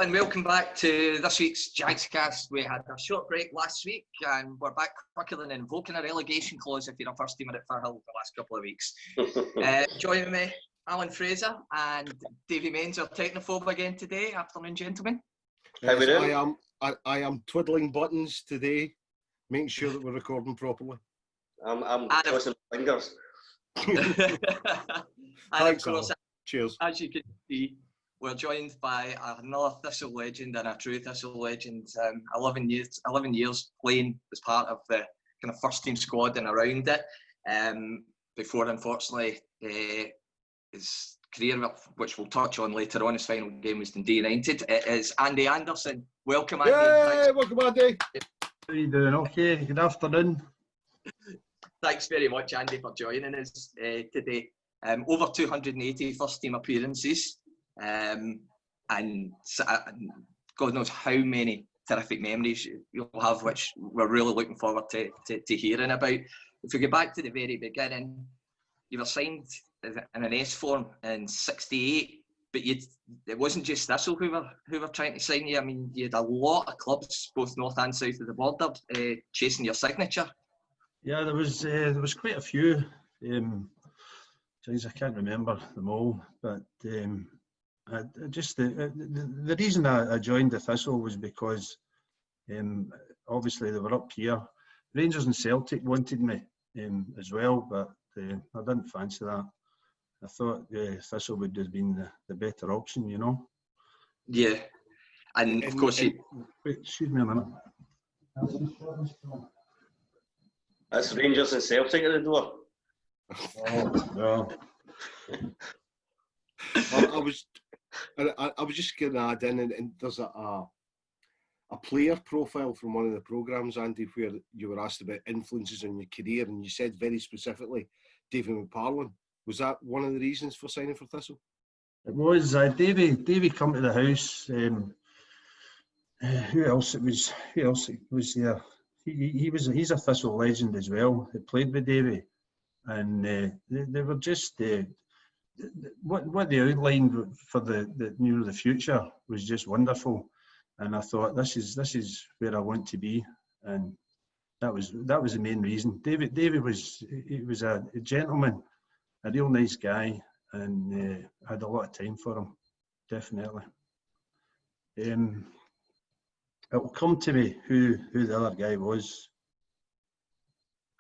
and welcome back to this week's Jags cast. We had a short break last week and we're back quicker than invoking a relegation clause if you're a first teamer at Firhill the last couple of weeks. Joining me, Alan Fraser and Davy Mains, our technophobe again today. Afternoon, gentlemen. Yes, I am twiddling buttons today, making sure that we're recording properly. I'm crossing fingers. And Thanks, of course, Alan. Cheers. as you can see, we're joined by another Thistle legend and a true Thistle legend. 11 years playing as part of the kind of first team squad and around it. Before, unfortunately, his career, which we'll touch on later on, his final game was Dundee United. It is Andy Anderson. Welcome, Andy. Yay, welcome, Andy. How are you doing? Okay, good afternoon. Thanks very much, Andy, for joining us today. Over 280 first team appearances. And God knows how many terrific memories you'll have, which we're really looking forward to hearing about. If we go back to the very beginning, you were signed in an S form in '68, but it wasn't just Thistle who were trying to sign you. I mean, you had a lot of clubs, both north and south of the border, chasing your signature. Yeah, there was quite a few. I can't remember them all, but the reason I joined the Thistle was because obviously they were up here. Rangers and Celtic wanted me as well, but I didn't fancy that. I thought Thistle would have been the better option, you know. Yeah, and of course wait, excuse me a minute. That's Rangers and Celtic at the door. Oh, no. I was just going to add in, and there's a player profile from one of the programmes, Andy, where you were asked about influences on your career, and you said very specifically David McParlin. Was that one of the reasons for signing for Thistle? It was. Davy come to the house. Who else was there? He's a Thistle legend as well. He played with Davy, and they were just what they outlined for the future was just wonderful. And I thought this is where I want to be, and that was the main reason. Davy was a gentleman, a real nice guy, and I had a lot of time for him, definitely. It will come to me who the other guy was.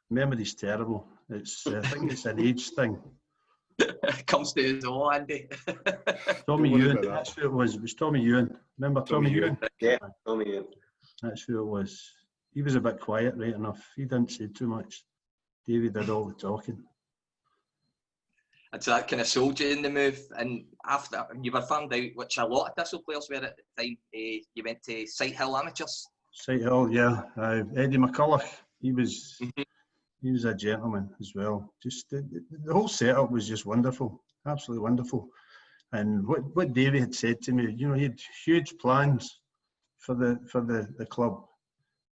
Memory's terrible. I think it's an age thing. it comes to us all, Andy. Tommy Ewan, that's who it was. It was Tommy Ewan. Remember Tommy Ewan? Yeah, Tommy Ewan. That's who it was. He was a bit quiet, right enough. He didn't say too much. Davy did all the talking. And so that kind of sold you in the move. And after you were found out, which a lot of Thistle players were at the time, you went to Sighthill Amateurs. Sighthill, yeah. Eddie McCulloch, he was a gentleman as well. Just the whole setup was just wonderful, absolutely wonderful. And what Davy had said to me, you know, he had huge plans for the club,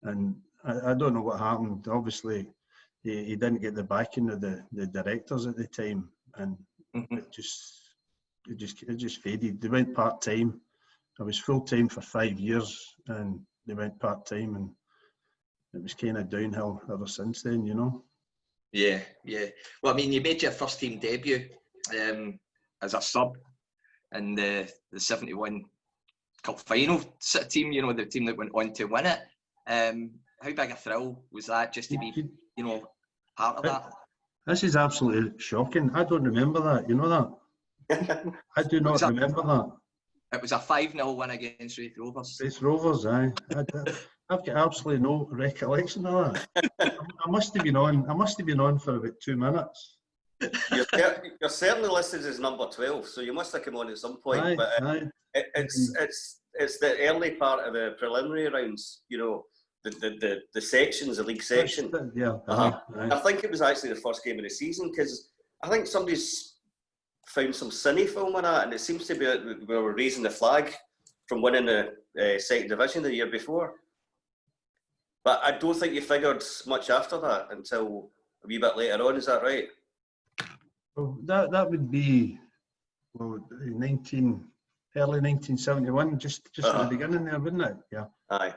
and I don't know what happened. Obviously, he didn't get the backing of the directors at the time, and it just faded. They went part time. I was full time for 5 years, and they went part time, and it was kind of downhill ever since then, you know. Yeah. Well, I mean, you made your first team debut as a sub in the 71 Cup final team, you know, the team that went on to win it. How big a thrill was that, just to be, you know, part of that? This is absolutely shocking. I don't remember that, you know that? I do not remember that. It was a 5-0 win against Raith Rovers. Raith Rovers, aye. I've got absolutely no recollection of that. I must have been on for about 2 minutes. You're certainly listed as number 12, so you must have come on at some point. Aye, but aye. It's the early part of the preliminary rounds, you know, the sections, the league section. Yeah. Aye. Aye. I think it was actually the first game of the season, because I think somebody's found some cine film of that, and it seems to be we were raising the flag from winning the second division the year before. But I don't think you figured much after that until a wee bit later on. Is that right? Well, that would be 19 early 1971, just at the beginning there, wouldn't it? Yeah. Aye.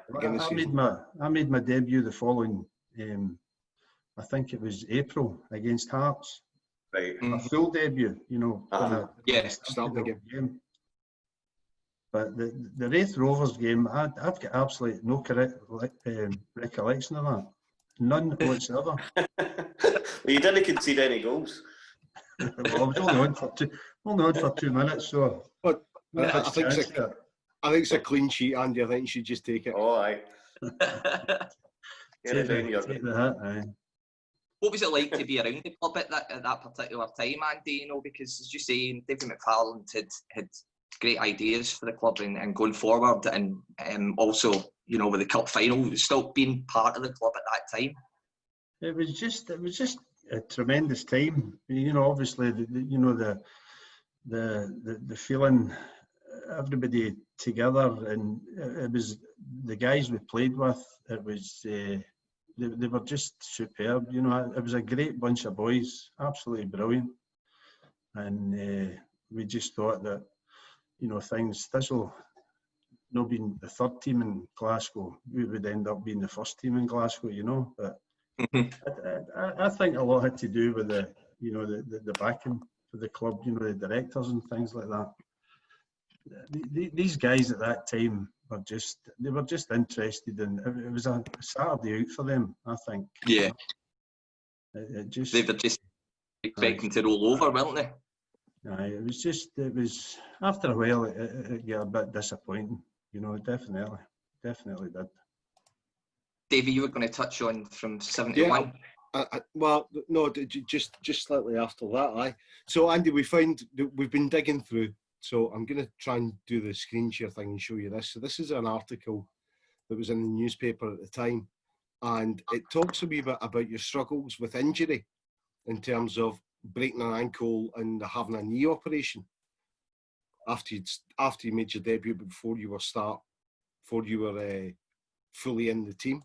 I made my debut the following, I think it was April against Hearts. Right. A full debut, you know. Yes, starting the game. Mm-hmm. But the Wraith Rovers game, I've got absolutely no recollection of that. None whatsoever. Well, you didn't concede any goals. Well, I was only on for 2 minutes, so. But I I think it's a clean sheet, Andy. I think you should just take it. Oh, aye. Take the hit, aye. What was it like to be around the club at that particular time, Andy? You know, because as you say, David McFarland had great ideas for the club and going forward, and also, you know, with the cup final, still being part of the club at that time. It was just a tremendous time. You know, obviously, the feeling, everybody together, and it was the guys we played with. It was they were just superb. You know, it was a great bunch of boys, absolutely brilliant, and we just thought that, you know, Thistle not being the third team in Glasgow, we would end up being the first team in Glasgow. You know, but I think a lot had to do with the backing for the club, you know, the directors and things like that. These guys at that time were just interested in it. Was a Saturday out for them, I think. Yeah. They were just expecting to roll over, weren't they? Aye, it was after a while it got a bit disappointing, you know. Definitely did. Davey, you were going to touch on from 71. Yeah, well, no, just slightly after that. Aye. So Andy, we've been digging through. So I'm going to try and do the screen share thing and show you this. So this is an article that was in the newspaper at the time, and it talks a wee bit about your struggles with injury in terms of breaking an ankle and having a knee operation after you made your debut, but before you were fully in the team.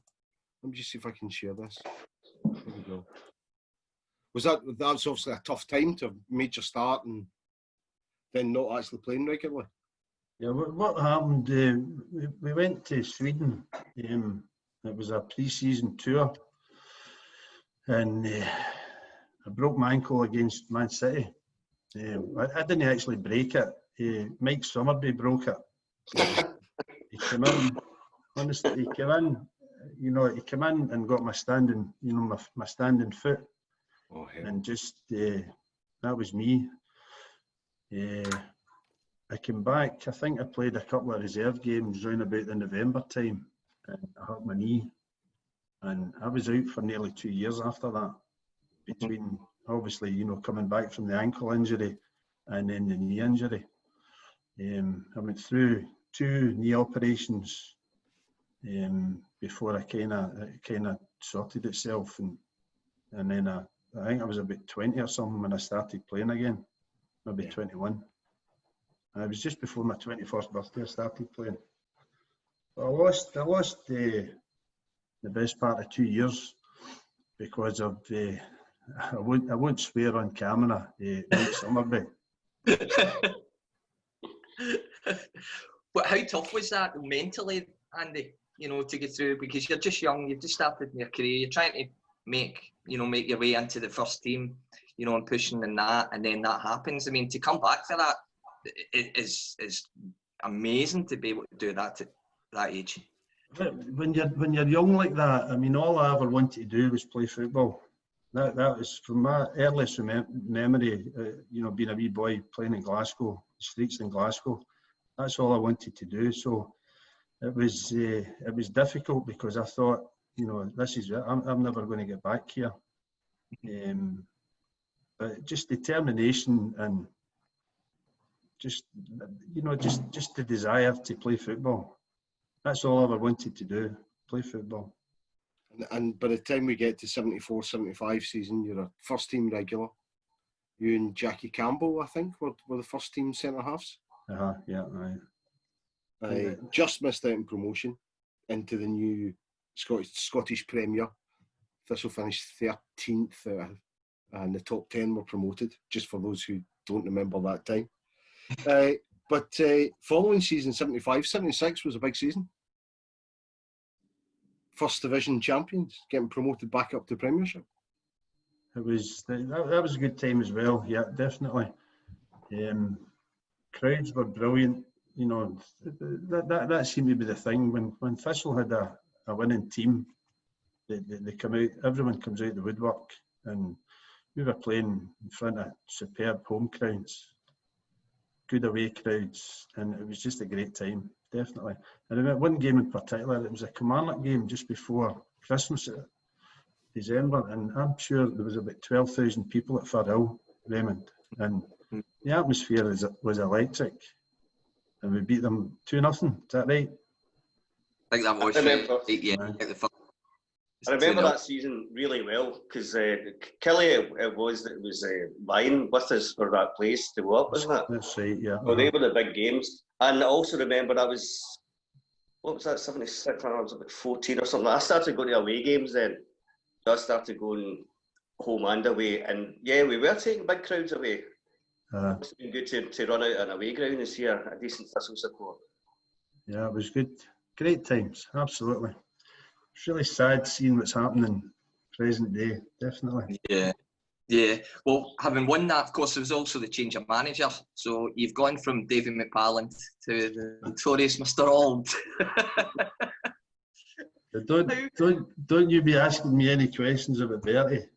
Let me just see if I can share this. There we go. That's obviously a tough time to have made your start and then not actually playing regularly? Yeah, what happened, we went to Sweden. It was a pre-season tour, and I broke my ankle against Man City. I didn't actually break it. Mike Summerby broke it. He came in, honestly, he came in and got my standing, my standing foot. Oh, and just, that was me. I came back, I think I played a couple of reserve games around about the November time, and I hurt my knee, and I was out for nearly 2 years after that, between obviously, coming back from the ankle injury and then the knee injury. I went through 2 knee operations before it kind of sorted itself, and then I think I was about 20 or something when I started playing again, maybe 21. And it was just before my 21st birthday I started playing. But I lost the best part of 2 years because of I won't swear on camera, Mike Summerby. But how tough was that mentally, Andy? To get through, because you're just young, you've just started in your career, you're trying to make your way into the first team, and pushing and that, and then that happens. I mean, to come back for that is amazing, to be able to do that at that age. When you're young like that, I mean, all I ever wanted to do was play football. That was from my earliest memory. Being a wee boy playing in Glasgow, streets in Glasgow. That's all I wanted to do. So it was difficult because I thought, this is it. I'm never going to get back here. But just determination and just the desire to play football. That's all I ever wanted to do, play football. And by the time we get to 74, 75 season, you're a first team regular. You and Jackie Campbell, I think, were the first team centre halves. Yeah, right. I just missed out in promotion into the new Scottish Premier. Thistle finished 13th, and the top 10 were promoted, just for those who don't remember that time. But following season 75, 76 was a big season. First division champions, getting promoted back up to Premiership. It was that was a good time as well. Yeah, definitely. Crowds were brilliant. You know, that seemed to be the thing. When Thistle had a winning team, they come out. Everyone comes out the woodwork, and we were playing in front of superb home crowds, good away crowds, and it was just a great time. Definitely. And I remember one game in particular. It was a Kilmarnock game just before Christmas, December, and I'm sure there was about 12,000 people at Firhill, Raymond, and the atmosphere was electric, and we beat them 2-0. Is that right? I think that was right. I remember that season really well because Kelly was lying with us for that place to go up, wasn't it? That's right, yeah. So they were the big games. And I also remember what was that, 76, I was about 14 or something. I started going to away games then. So I started going home and away. And yeah, we were taking big crowds away. It's been good to run out an away ground this year, a decent Thistle support. Yeah, it was good. Great times, absolutely. It's really sad seeing what's happening present day, definitely. Yeah. Well, having won that, of course, there was also the change of manager. So you've gone from David McParland to the notorious Mr. Auld. Don't you be asking me any questions about Bertie.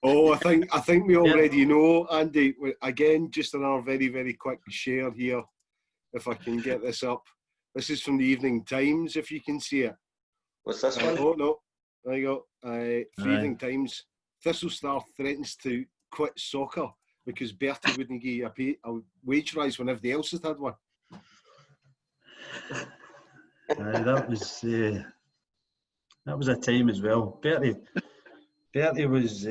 Oh, I think we already know, Andy. Again, just another very, very quick share here, if I can get this up. This is from the Evening Times, if you can see it. What's this one? Oh, no. There you go. Evening Times. Thistle star threatens to quit soccer because Bertie wouldn't give you a wage rise when everybody else has had one. That was a time as well. Bertie was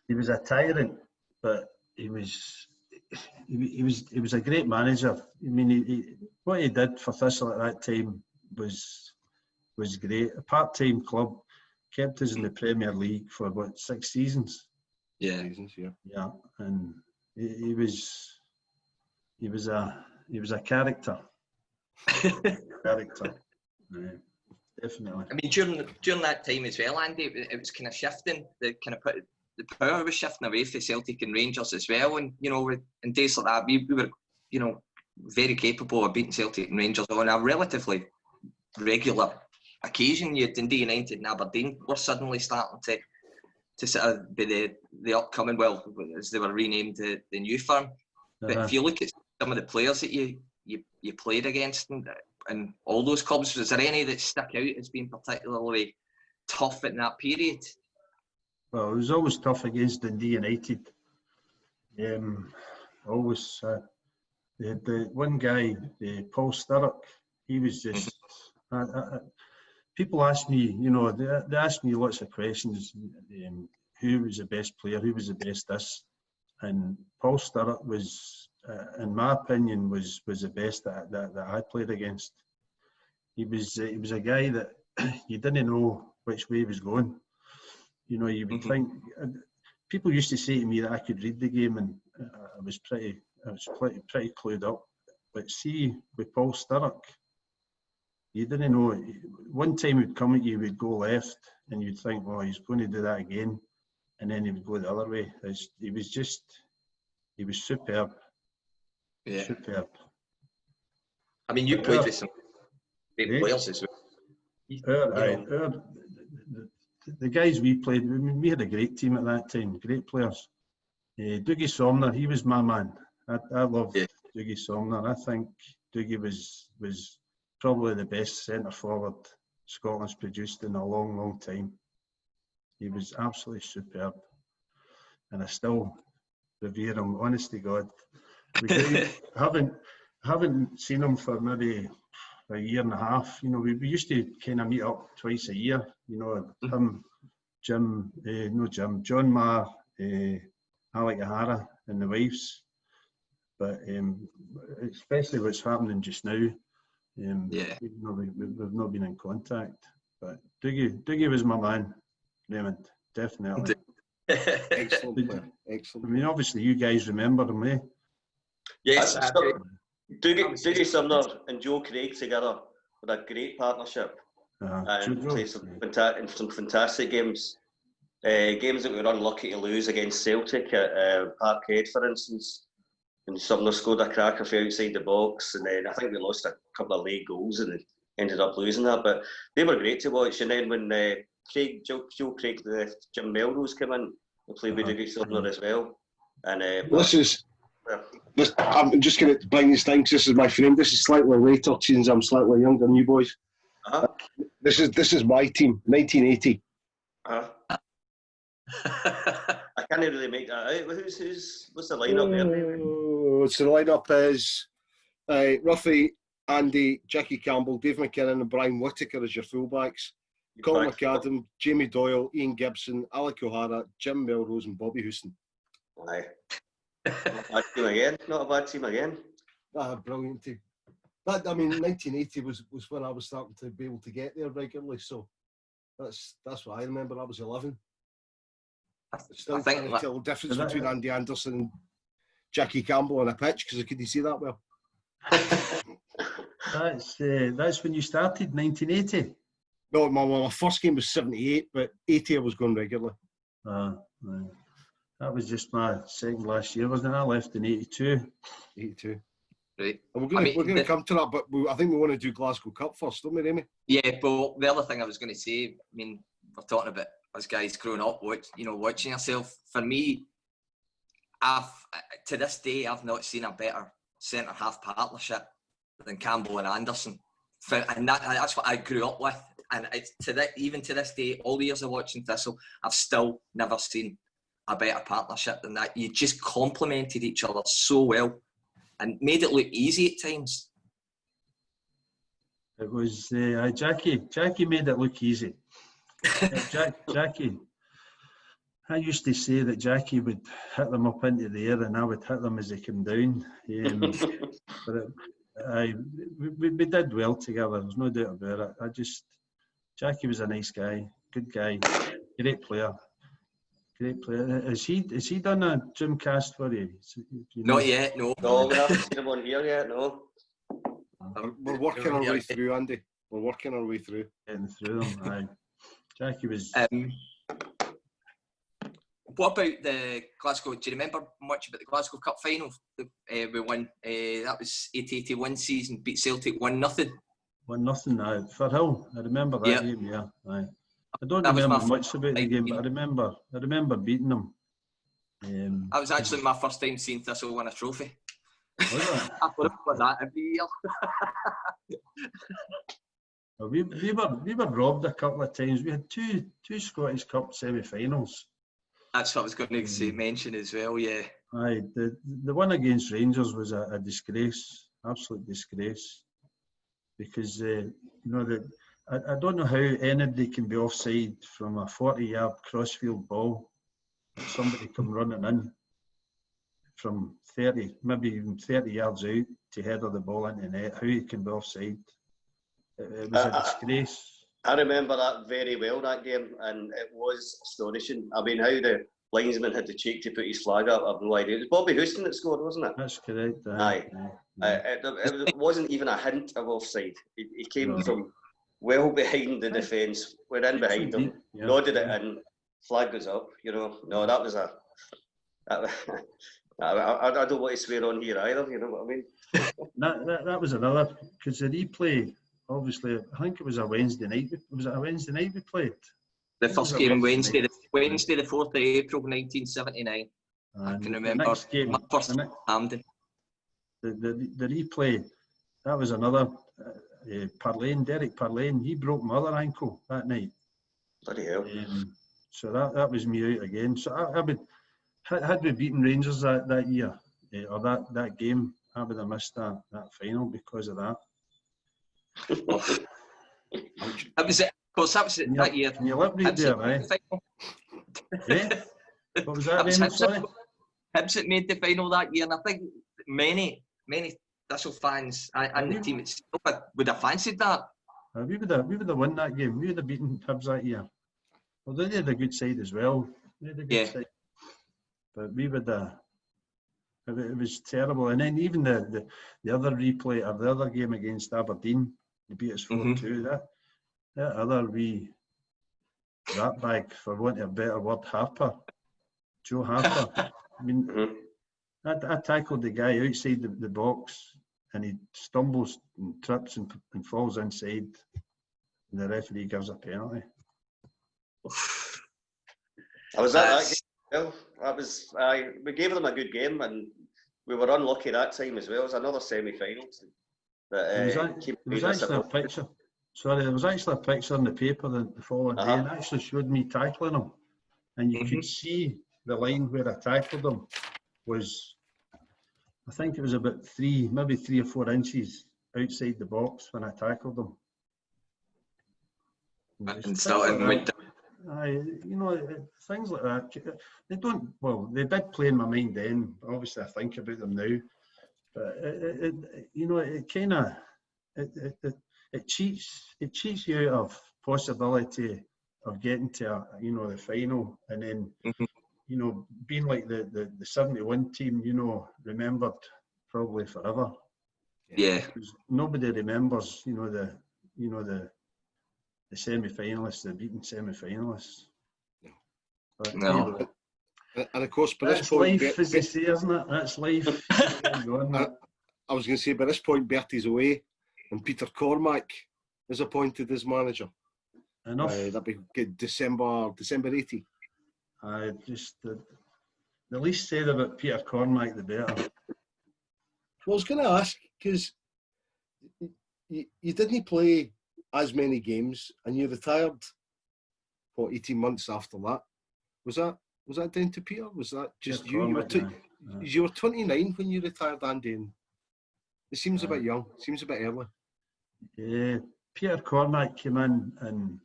he was a tyrant, but he was a great manager. I mean, what he did for Thistle at that time was great. A part-time club, kept us in the Premier League for what, 6 seasons? Yeah. Yeah, and he was a character. Definitely. I mean, during that time as well, Andy, it was kind of shifting. The power was shifting away from Celtic and Rangers as well. And you know, in days like that, we were, you know, very capable of beating Celtic and Rangers on a relatively regular occasion. You had Dundee United and Aberdeen were suddenly starting to sort of be the upcoming, well, as they were renamed, the new firm. But if you look at some of the players that you played against and all those clubs, was there any that stuck out as being particularly tough in that period? Well, it was always tough against Dundee United. Always. The one guy, Paul Sturrock, he was just. People ask me, you know, they ask me lots of questions. Who was the best player? Who was the best this? And Paul Sturrock was, in my opinion, was the best that I played against. He was a guy that you didn't know which way he was going. You know, you would think. People used to say to me that I could read the game, and I was pretty clued up. But see, with Paul Sturrock, you didn't know. One time he'd come at you, he'd go left, and you'd think, well, he's going to do that again, and then he would go the other way. He was superb. Yeah. Superb. I mean, you played with some great players as well. The guys we played, I mean, we had a great team at that time, great players. Dougie Somner, he was my man. I loved Dougie Somner. I think Dougie was probably the best centre forward Scotland's produced in a long, long time. He was absolutely superb, and I still revere him. Honest to God, haven't seen him for maybe a year and a half. You know, we used to kind of meet up twice a year. You know, him, John Marr, Alec O'Hara, and the wives. But especially what's happening just now, we've not been in contact. But Dougie was my man, Raymond, definitely. Excellent player. Excellent. I mean, obviously, you guys remember him, eh? Yes, Dougie Sumner and Joe Craig together with a great partnership and played some fantastic games. Games that we were unlucky to lose against Celtic at Parkhead, for instance. And Sumner scored a cracker from outside the box, and then I think we lost a couple of late goals and ended up losing that. But they were great to watch. And then when Joe Craig, Jim Melrose came in, we played with Dougie Sumner as well. And I'm just going to bring this down because this is my frame. This is slightly later, since I'm slightly younger than you boys. This is my team, 1980. I can't really make that out. What's the lineup there? So the lineup is Ruffy, Andy, Jackie Campbell, Dave McKinnon, and Brian Whittaker as your fullbacks. Colin McAdam, Jamie Doyle, Ian Gibson, Alec O'Hara, Jim Melrose, and Bobby Houston. Aye. Not a bad team again. Brilliant team. But I mean, 1980 was when I was starting to be able to get there regularly. So that's what I remember. I was 11. Still trying to tell the difference between Andy Anderson and Jackie Campbell on a pitch because I couldn't see that well. That's when you started, 1980. No, my first game was 78, but 80 I was going regularly. Right. That was just my second last year, wasn't it? I left in 82. 82. Right. And we're going to come to that, but I think we want to do Glasgow Cup first, don't we, Amy? Yeah, but the other thing I was going to say, I mean, we're talking about us guys growing up, watching yourself. For me, to this day, I've not seen a better centre-half partnership than Campbell and Anderson. And that's what I grew up with. And it's even to this day, all the years of watching Thistle, I've still never seen a better partnership than that. You just complemented each other so well and made it look easy at times. It was Jackie made it look easy. Jackie, I used to say that Jackie would hit them up into the air and I would hit them as they came down. But we did well together, there's no doubt about it. Jackie was a nice guy, good guy, great player. Has he done a Dreamcast for you? Not yet, no. No, we haven't seen him on here yet, no. We're working our way through, Andy. We're working our way through. Getting through them, aye. Jackie was... What about the Glasgow? Do you remember much about the Glasgow Cup final? We won. That was 80-81 season. Beat Celtic 1-0. 1-0 now. Firhill. I remember that game. Yeah. Aye. I don't remember much about the game, but I remember beating them. That was actually my first time seeing Thistle win a trophy. Was it? I thought it was that every year. Well, we were robbed a couple of times. We had two Scottish Cup semi-finals. That's what I was going to say, mention as well, yeah. Aye, the one against Rangers was a disgrace, absolute disgrace. Because, I don't know how anybody can be offside from a 40-yard crossfield ball. Somebody come running in from 30, maybe even 30 yards out to header the ball into the net. How you can be offside? It was a disgrace. I remember that very well, that game, and it was astonishing. I mean, how the linesman had the cheek to put his flag up, I've no idea. It was Bobby Houston that scored, wasn't it? That's correct. Aye. It wasn't even a hint of offside. He came from well behind the defence, went in behind him, nodded it in, flag goes up. No, that was I don't want to swear on here either. You know what I mean? That was another, because the replay. Obviously, I think it was a Wednesday night. Was it a Wednesday night we played? The first game, Wednesday the 4th of April, 1979. I can remember my first Hampden. The replay, that was another Derek Parlane. He broke my other ankle that night. Bloody hell. So that was me out again. So I would, had we beaten Rangers that year, or that game, I would have missed that final because of that. That was it. Of course, that was it that year. Can you lip read there, right? What was that? Hibs that made the final that year, and I think many Thistle fans and the team itself would have fancied that. We would have won that game. We would have beaten Hibs that year. Although they had a good side as well. We had a good side. But we would it was terrible. And then even the other replay or the other game against Aberdeen, they beat us 4-2. That other wee rat bag, for want of a better word, Harper, Joe Harper. I mean, I tackled the guy outside the box, and he stumbles and trips and falls inside, and the referee gives a penalty. I was at that game. Well, we gave them a good game, and we were unlucky that time as well. It was another semi-final. There was actually a picture. Sorry, there was actually a picture in the paper the following day, and actually showed me tackling him, and you could see the line where I tackled him was, I think it was about maybe 3 or 4 inches outside the box when I tackled him. And starting went down. Things like that. They did play in my mind then. Obviously, I think about them now, but it cheats you out of possibility of getting to the final, and then being like the 71 team, remembered probably forever. Yeah. Because nobody remembers, the semi-finalists, the beaten semi-finalists. No. And of course, by that's this point, life, as they say, isn't it? That's life. I was going to say, by this point, Bertie's away, and Peter Cormack is appointed as manager. Enough. That'd be good. December 80. The least said about Peter Cormack, the better. Well, I was going to ask, because you didn't play as many games, and you retired for 18 months after that. Was that down to Peter? Was that just Peter Cormack, you were 29 when you retired, Andy, and it seems a bit young. Seems a bit early. Yeah, Peter Cormack came in, and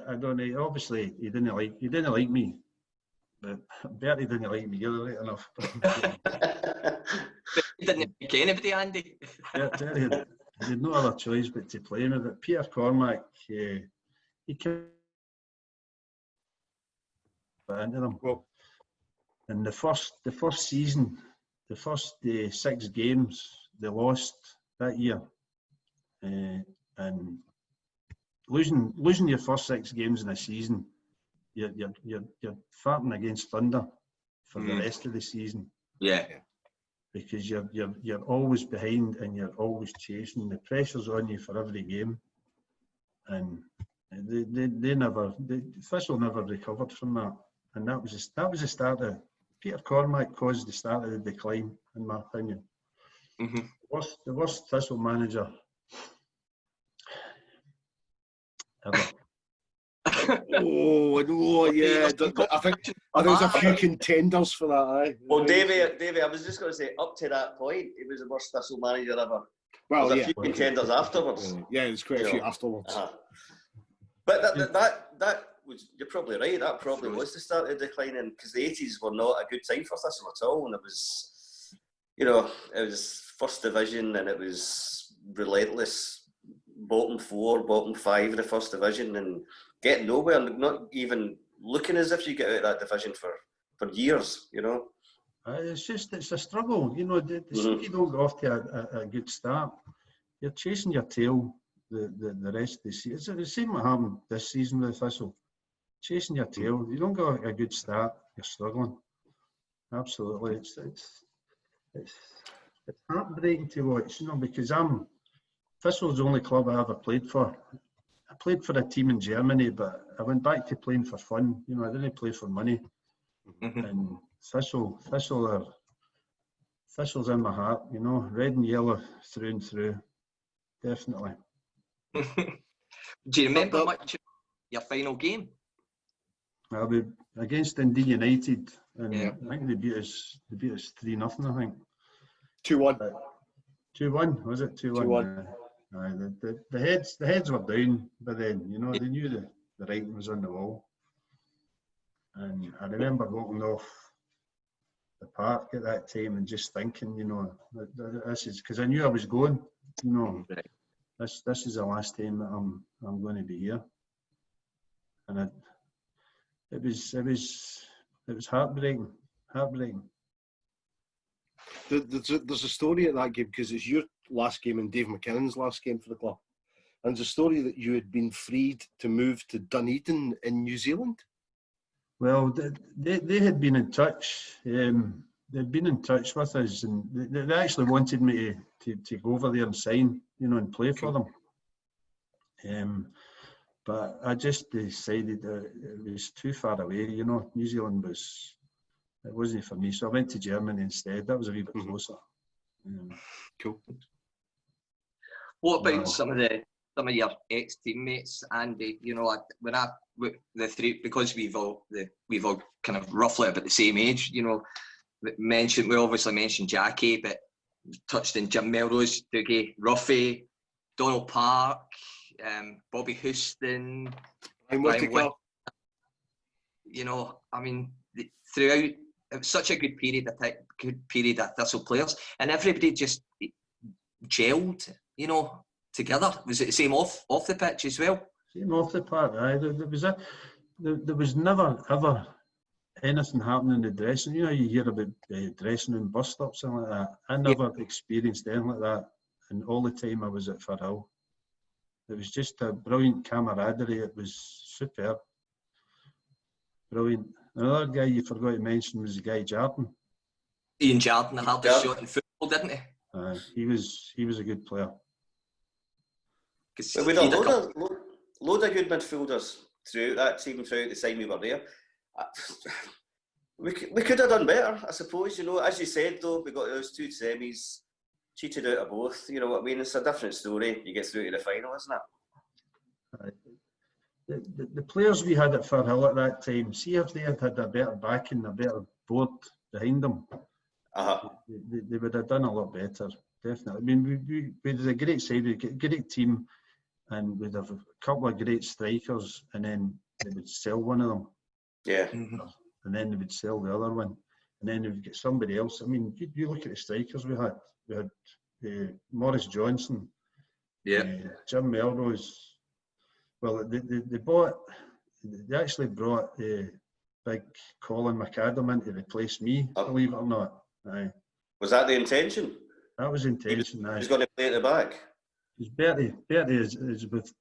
I don't know. Obviously, he didn't like me. But Bertie didn't like me either, right enough. He didn't like anybody, Andy. Bertie had no other choice but to play me. But Peter Cormack, he came into them. Well, and the first season, the first 6 games they lost that year, and losing your first 6 games in a season, you're farting against thunder for the rest of the season. Yeah. Because you're always behind and you're always chasing. The pressure's on you for every game, and Thistle never recovered from that. And that was the start of Peter Cormack caused the start of the decline, in my opinion. The worst Thistle manager ever. Oh, no, yeah. I think there's a few contenders for that, aye. Well, Davey, I was just going to say, up to that point, he was the worst Thistle manager ever. Well, there's a few contenders afterwards. Yeah, there's quite a few afterwards. But that was, you're probably right, that probably was the start of declining, because the 80s were not a good time for Thistle at all, and it was, it was first division, and it was relentless, bottom 4, bottom 5 of the first division, and getting nowhere, and not even looking as if you get out of that division for years, It's a struggle, the you don't go off to a good start. You're chasing your tail the rest of the season. It's the same what happened this season with Thistle. Chasing your tail. You don't get a good start, you're struggling. Absolutely. It's heartbreaking to watch, because Thistle's the only club I ever played for. I played for a team in Germany, but I went back to playing for fun. I didn't play for money. And Thistle's in my heart, red and yellow through and through. Definitely. Do you remember much of your final game? I'll be against Dundee United, and I think they beat us 3-0, I think. 2-1. 2-1, was it? 2-1. The heads were down by then, they knew the writing was on the wall. And I remember walking off the park at that time and just thinking, this is, because I knew I was going, this is the last time that I'm going to be here. And it was It was heartbreaking. There's a story at that game, because it's your last game and Dave McKinnon's last game for the club. And there's a story that you had been freed to move to Dunedin in New Zealand. Well, they had been in touch. They'd been in touch with us, and they actually wanted me to go over there and sign, and play for them. But I just decided that it was too far away. New Zealand wasn't for me, so I went to Germany instead. That was a wee bit closer. Cool. What about some of your ex-teammates, Andy? The three, because we've all kind of roughly about the same age. We obviously mentioned Jackie, but touched in Jim Melrose, Dougie, Ruffy, Donald Park, Bobby Houston, Brian Wick. Throughout, it was such a good period of Thistle players, and everybody just gelled, together. Was it the same off the pitch as well? Same off the park, aye. There was never ever anything happening in the dressing. You hear about dressing room bust-ups and like that. I never experienced anything like that, and all the time I was at Firhill. It was just a brilliant camaraderie. It was superb. Brilliant. Another guy you forgot to mention was the guy Jarden. Ian Jarden, the hardest shot in football, didn't he? He was a good player. Well, we had a load of good midfielders throughout that team, throughout the time we were there. We could have done better, I suppose. As you said, though, we got those two semis, cheated out of both. You know what I mean? It's a different story. You get through to the final, isn't it? The players we had at Firhill at that time, see if they had a better backing, a better board behind them, they would have done a lot better, definitely. I mean, we had a great side, we had a great team, and we'd have a couple of great strikers, and then they would sell one of them. Yeah. And then they would sell the other one, and then they would get somebody else. I mean, you look at the strikers we had. We had Maurice Johnson, Jim Melrose. Well, they actually brought big Colin McAdam in to replace me, believe it or not. Aye. Was that the intention? That was the intention. He was going to play at the back. Bertie is we've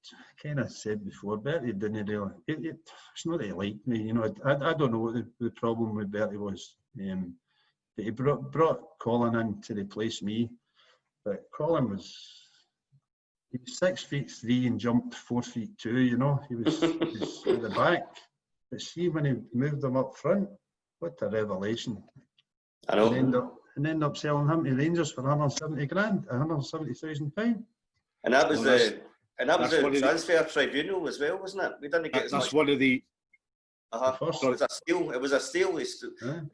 kind of said before, Bertie didn't really, it's not that he liked me, I don't know what the problem with Bertie was. But he brought Colin in to replace me, but Colin was 6'3" and jumped 4'2", he was at the back. But see, when he moved him up front, what a revelation. I know. And ended up selling him to Rangers for 170 grand, £170,000. And that was the transfer tribunal as well, wasn't it? We didn't get as much. That's one of the. It was a steal. We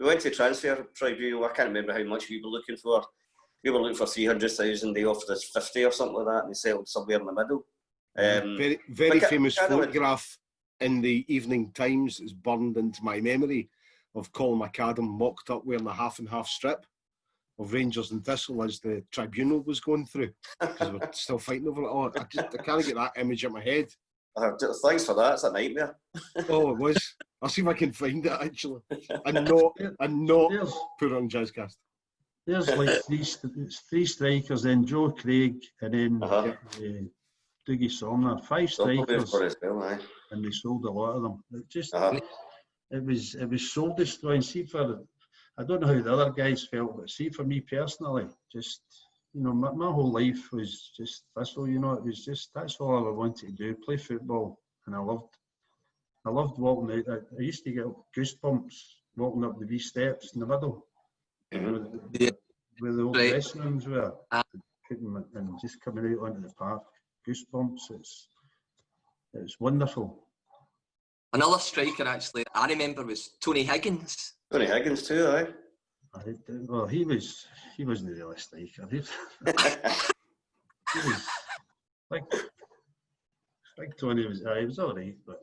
went to transfer tribunal. I can't remember how much we were looking for. We were looking for 300,000. They offered us 50 or something like that, and they settled somewhere in the middle. Very famous photograph in the Evening Times is burned into my memory of Colin McAdam mocked up wearing a half and half strip of Rangers and Thistle as the tribunal was going through, because we're still fighting over it. Oh, I can't get that image in my head. Thanks for that. It's a nightmare. Oh, it was. I'll see if I can find it actually, and not put it on Jazzcast. There's like three strikers, then Joe Craig, and then Dougie Somner. 5 strikers, and they sold a lot of them. It just it was soul destroying. See, for I don't know how the other guys felt, but see, for me personally, just my whole life was just Thistle. It was just, that's all I wanted to do, play football, and I loved walking out. I used to get goosebumps walking up the wee steps in the middle, where the old dressing rooms were, and just coming out onto the park, goosebumps. It's wonderful. Another striker actually I remember was Tony Higgins. Tony Higgins too, aye. Well, he wasn't really a striker. He was like Tony was. He was all right, but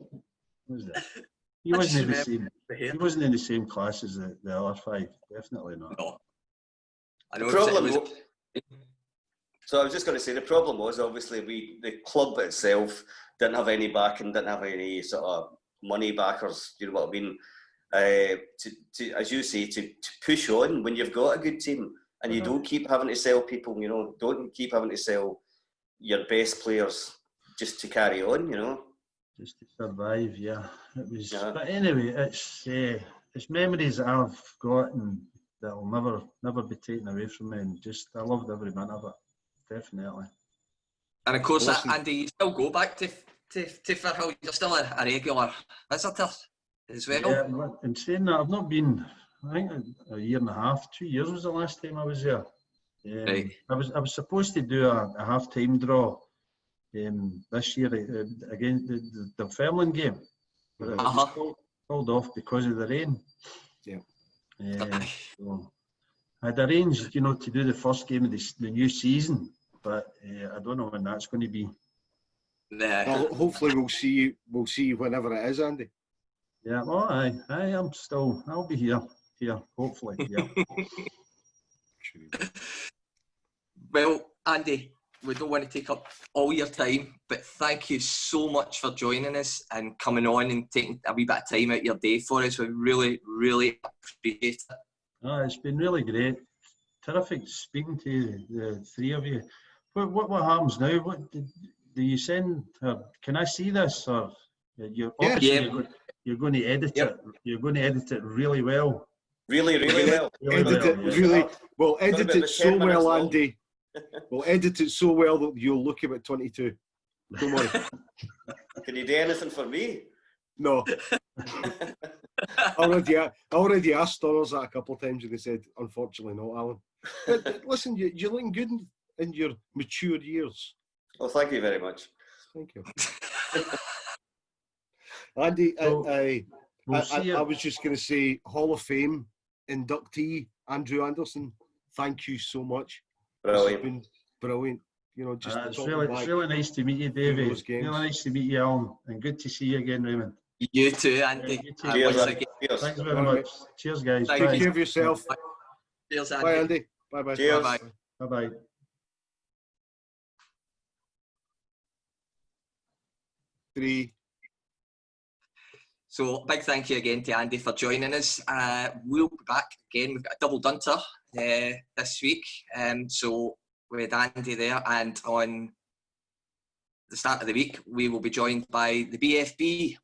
he wasn't in the same class as the other 5. Definitely not. No. I know. So I was just going to say, the problem was obviously the club itself didn't have any backing, didn't have any sort of money backers. You know what I mean? to as you say, to push on when you've got a good team, and you don't keep having to sell people. You know, don't keep having to sell your best players just to carry on. You know, just to survive. Yeah, it was. Yeah. But anyway, it's memories that I've got and that'll never be taken away from me. And just I loved every minute of it, definitely. And of course, Andy, you still go back to Firhill. You're still a regular visitor as well. Yeah, in saying that, I've not been. I think a year and a half, 2 years was the last time I was there. Right. I was supposed to do a half-time draw this year against the Fairland game, but it was called off because of the rain. Yeah. So I'd arranged, to do the first game of the new season, but I don't know when that's going to be. Well, hopefully we'll see you whenever it is, Andy. Yeah, well, I'll be here, hopefully, yeah. Well, Andy, we don't want to take up all your time, but thank you so much for joining us and coming on and taking a wee bit of time out of your day for us. We really, really appreciate it. It's been really great. Terrific speaking to the three of you. What happens now? What do you send her? Can I see this? Or you're going to edit it. You're going to edit it really well. Really well. We'll edit it so well, Andy. We'll edit it so well that you'll look about 22. Don't worry. Can you do anything for me? No. I already asked Storrs that a couple of times and they said, unfortunately not, Alan. But listen, you're looking good in your mature years. Well, thank you very much. Thank you. Andy, I was just going to say, Hall of Fame inductee, Andrew Anderson, thank you so much. Brilliant. It's been brilliant. It's really nice to meet you, Davey. Really nice to meet you, Alan. And good to see you again, Raymond. You too, Andy. Cheers. Thanks very much. Cheers, guys. Take care of yourself. Cheers, Andy. Bye, Andy. Bye-bye. Cheers. Bye-bye. 3. So big thank you again to Andy for joining us. We'll be back again. We've got a double dunter this week. So we had Andy there, and on the start of the week we will be joined by the BFB.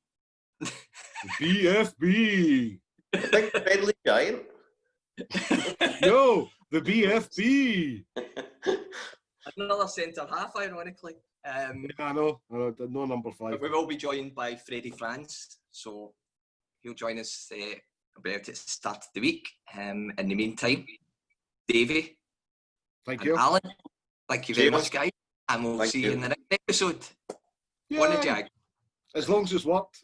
BFB. Big friendly giant. Yo, the BFB. Another centre half, ironically. I know, no number 5. But we will be joined by Freddie France, so he'll join us about at the start of the week. In the meantime, Davey, thank you, Alan, thank you very much, guys, and we'll see you in the next episode. One of Jags. As long as it's worked.